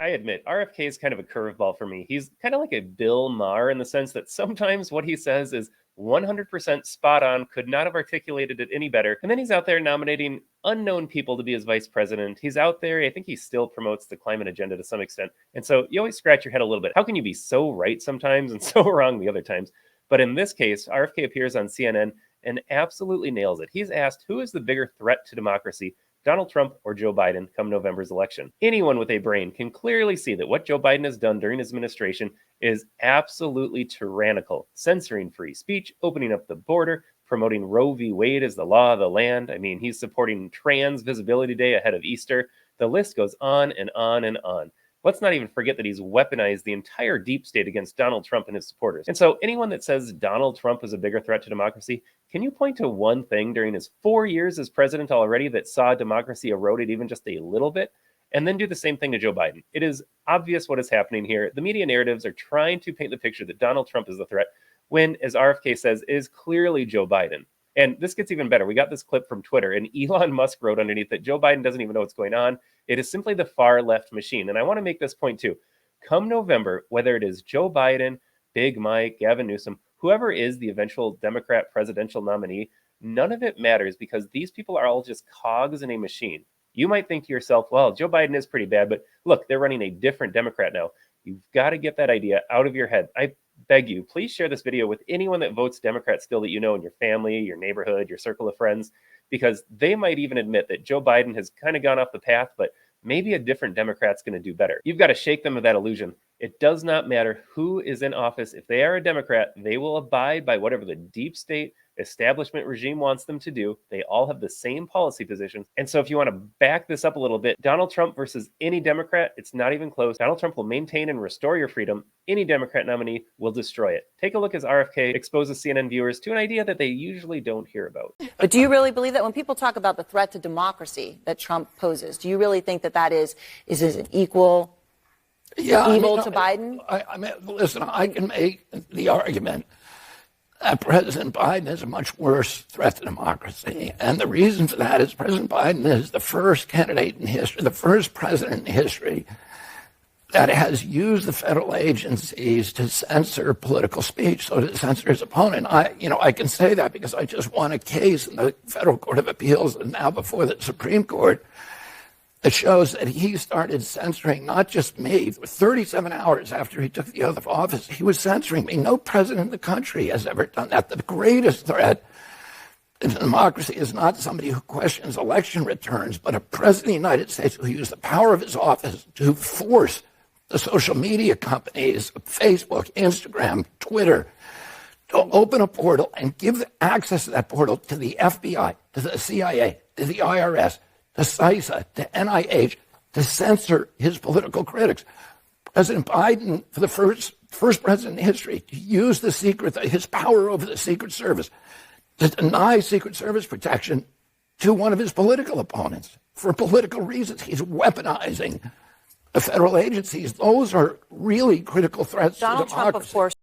I admit, RFK is kind of a curveball for me. He's kind of like a Bill Maher in the sense that sometimes what he says is 100% spot on, could not have articulated it any better. And then he's out there nominating unknown people to be his vice president. He's out there, I think he still promotes the climate agenda to some extent. And so you always scratch your head a little bit. How can you be so right sometimes and so wrong the other times? But in this case, RFK appears on CNN and absolutely nails it. He's asked, who is the bigger threat to democracy, Donald Trump or Joe Biden come November's election? Anyone with a brain can clearly see that what Joe Biden has done during his administration is absolutely tyrannical, censoring free speech, opening up the border, promoting Roe v. Wade as the law of the land. I mean, he's supporting Trans Visibility Day ahead of Easter. The list goes on and on and on. Let's not even forget that he's weaponized the entire deep state against Donald Trump and his supporters. And so anyone that says Donald Trump is a bigger threat to democracy, can you point to one thing during his 4 years as president already that saw democracy eroded even just a little bit? And then do the same thing to Joe Biden. It is obvious what is happening here. The media narratives are trying to paint the picture that Donald Trump is the threat, when, as RFK says, it is clearly Joe Biden. And this gets even better. We got this clip from Twitter, and Elon Musk wrote underneath that Joe Biden doesn't even know what's going on. It is simply the far left machine. And I want to make this point too. Come November, whether it is Joe Biden, Big Mike, Gavin Newsom, whoever is the eventual Democrat presidential nominee, none of it matters because these people are all just cogs in a machine. You might think to yourself, well, Joe Biden is pretty bad, but look, they're running a different Democrat now. You've got to get that idea out of your head. I beg you, please share this video with anyone that votes Democrat still that you know in your family, your neighborhood, your circle of friends, because they might even admit that Joe Biden has kind of gone off the path, but maybe a different Democrat's going to do better. You've got to shake them of that illusion. It does not matter who is in office. If they are a Democrat, they will abide by whatever the deep state establishment regime wants them to do. They all have the same policy positions. And so if you want to back this up a little bit, Donald Trump versus any Democrat, it's not even close. Donald Trump will maintain and restore your freedom. Any Democrat nominee will destroy it. Take a look as RFK exposes CNN viewers to an idea that they usually don't hear about. But do you really believe that when people talk about the threat to democracy that Trump poses, do you really think that that is an equal evil to Biden? I mean, listen, I can make the argument that President Biden is a much worse threat to democracy. And the reason for that is President Biden is the first candidate in history, the first president in history that has used the federal agencies to censor political speech, so to censor his opponent. I can say that because I just won a case in the Federal Court of Appeals and now before the Supreme Court that shows that he started censoring not just me. 37 hours after he took the oath of office, he was censoring me. No president in the country has ever done that. The greatest threat to democracy is not somebody who questions election returns, but a president of the United States who used the power of his office to force the social media companies, Facebook, Instagram, Twitter, to open a portal and give access to that portal to the FBI, to the CIA, to the IRS, to CISA, to NIH, to censor his political critics. President Biden, for the first president in history, to use his power over the Secret Service to deny Secret Service protection to one of his political opponents for political reasons. He's weaponizing the federal agencies. Those are really critical threats to democracy. Donald Trump, of course,